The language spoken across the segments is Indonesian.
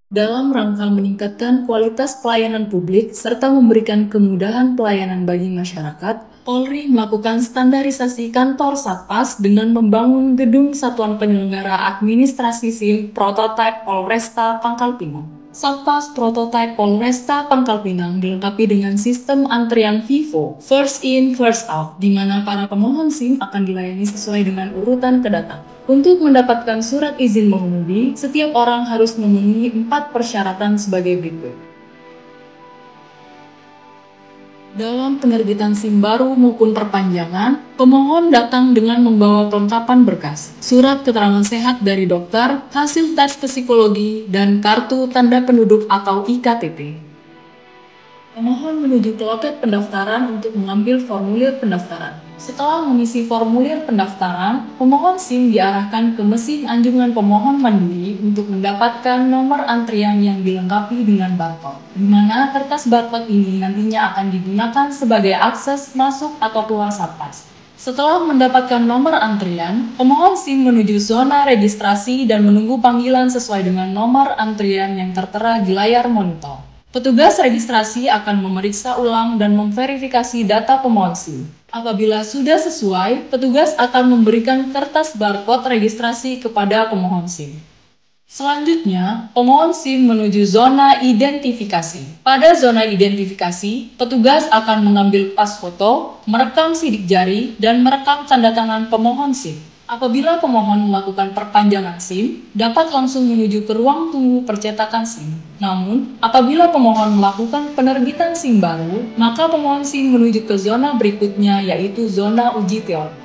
Dalam rangka meningkatkan kualitas pelayanan publik serta memberikan kemudahan pelayanan bagi masyarakat, Polri melakukan standarisasi kantor Satpas dengan membangun gedung Satuan Penyelenggara Administrasi SIM prototipe Polresta Pangkal Pinang. Satpas prototipe Polresta Pangkal Pinang dilengkapi dengan sistem antrian Vivo, first in, first out, di mana para pemohon SIM akan dilayani sesuai dengan urutan kedatangan. Untuk mendapatkan surat izin mengemudi, setiap orang harus memenuhi 4 persyaratan sebagai berikut. Dalam penerbitan SIM baru maupun perpanjangan, pemohon datang dengan membawa kelengkapan berkas, surat keterangan sehat dari dokter, hasil tes psikologi, dan kartu tanda penduduk atau IKTP. Pemohon menuju ke loket pendaftaran untuk mengambil formulir pendaftaran. Setelah mengisi formulir pendaftaran, pemohon SIM diarahkan ke mesin anjungan pemohon mandiri untuk mendapatkan nomor antrian yang dilengkapi dengan barcode, di mana kertas barcode ini nantinya akan digunakan sebagai akses masuk atau keluar Satpas. Setelah mendapatkan nomor antrian, pemohon SIM menuju zona registrasi dan menunggu panggilan sesuai dengan nomor antrian yang tertera di layar monitor. Petugas registrasi akan memeriksa ulang dan memverifikasi data pemohon SIM. Apabila sudah sesuai, petugas akan memberikan kertas barcode registrasi kepada pemohon SIM. Selanjutnya, pemohon SIM menuju zona identifikasi. Pada zona identifikasi, petugas akan mengambil pas foto, merekam sidik jari, dan merekam tanda tangan pemohon SIM. Apabila pemohon melakukan perpanjangan SIM, dapat langsung menuju ke ruang tunggu percetakan SIM. Namun, apabila pemohon melakukan penerbitan SIM baru, maka pemohon SIM menuju ke zona berikutnya, yaitu zona uji teori.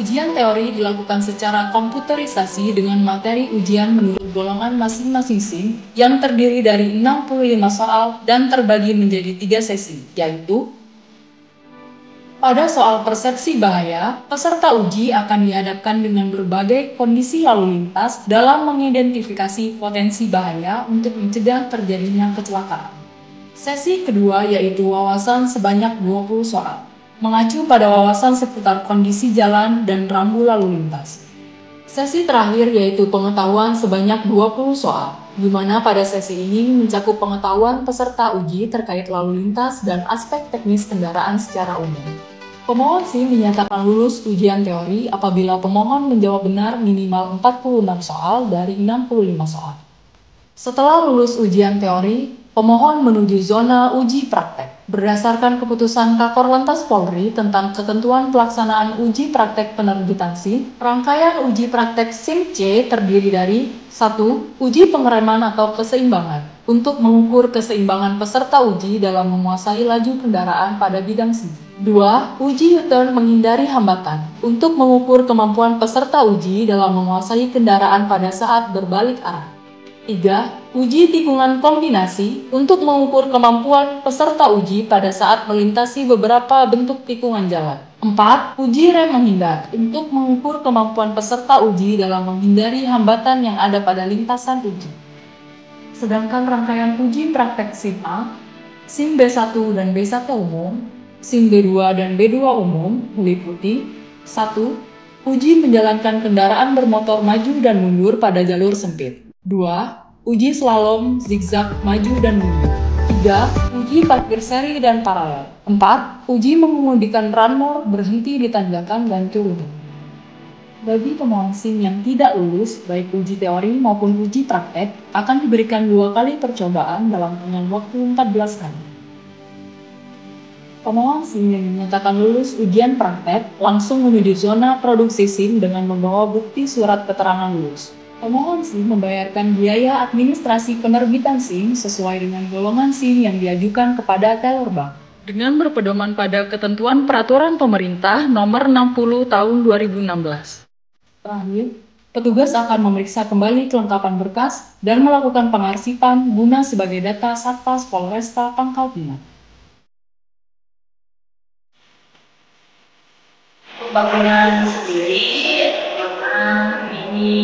Ujian teori dilakukan secara komputerisasi dengan materi ujian menurut golongan masing-masing SIM yang terdiri dari 65 soal dan terbagi menjadi 3 sesi, yaitu pada soal persepsi bahaya, peserta uji akan dihadapkan dengan berbagai kondisi lalu lintas dalam mengidentifikasi potensi bahaya untuk mencegah terjadinya kecelakaan. Sesi kedua yaitu wawasan sebanyak 20 soal, mengacu pada wawasan seputar kondisi jalan dan rambu lalu lintas. Sesi terakhir yaitu pengetahuan sebanyak 20 soal, di mana pada sesi ini mencakup pengetahuan peserta uji terkait lalu lintas dan aspek teknis kendaraan secara umum. Pemohon SIM dinyatakan lulus ujian teori apabila pemohon menjawab benar minimal 46 soal dari 65 soal. Setelah lulus ujian teori, pemohon menuju zona uji praktek. Berdasarkan keputusan Kakor Lantas Polri tentang ketentuan pelaksanaan uji praktek penerbitan SIM, rangkaian uji praktek SIM C terdiri dari 1. Uji pengereman atau keseimbangan untuk mengukur keseimbangan peserta uji dalam menguasai laju kendaraan pada bidang SIM. 2. Uji U-turn menghindari hambatan untuk mengukur kemampuan peserta uji dalam menguasai kendaraan pada saat berbalik arah. 3. Uji tikungan kombinasi untuk mengukur kemampuan peserta uji pada saat melintasi beberapa bentuk tikungan jalan. 4. Uji rem menghindar untuk mengukur kemampuan peserta uji dalam menghindari hambatan yang ada pada lintasan uji. Sedangkan rangkaian uji praktek SIM A, SIM B1 dan B1 umum, SIM B2 dan B2 umum meliputi 1. Uji menjalankan kendaraan bermotor maju dan mundur pada jalur sempit. 2. Uji slalom, zigzag, maju dan mundur. 3. Uji parkir seri dan paralel. 4. Uji mengemudikan run more, berhenti di tanjakan dan turun. Bagi pemohon SIM yang tidak lulus, baik uji teori maupun uji praktek, akan diberikan 2 kali percobaan dalam kurun waktu 14 kali. Pemohon SIM yang dinyatakan lulus ujian praktek langsung menuju zona produksi SIM dengan membawa bukti surat keterangan lulus. Pemohon SIM membayarkan biaya administrasi penerbitan SIM sesuai dengan golongan SIM yang diajukan kepada teller bank. Dengan berpedoman pada ketentuan Peraturan Pemerintah Nomor 60 Tahun 2016. Terakhir, petugas akan memeriksa kembali kelengkapan berkas dan melakukan pengarsipan guna sebagai data Satpas Polresta Pangkal Pinang. Bangunan sendiri karena ini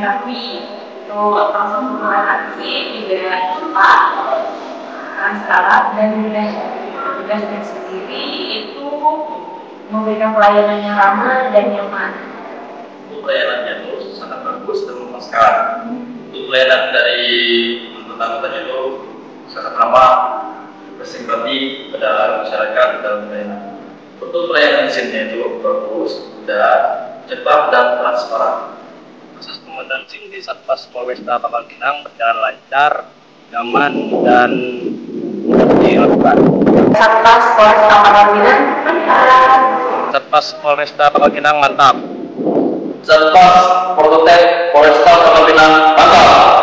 tapi itu proses pembuatan juga cepat, transparan dan mudah. Tugasnya sendiri itu memberikan pelayanan yang ramah dan nyaman. Pelayanannya itu sangat bagus dan memuaskan. pelayanan dari anggota itu sangat ramah, bersimpati pada masyarakat dalam pelayanan. Untuk pelayanan di sini itu bagus dan cepat dan transparan. Proses pembuatan SIM di Satpas Polresta Pangkal Pinang berjalan lancar, nyaman, dan mudah dilakukan. Satpas Polresta Pangkal Pinang mantap. Satpas Polresta Pangkal Pinang mantap. Satpas Prototip Polresta Pangkal Pinang mantap.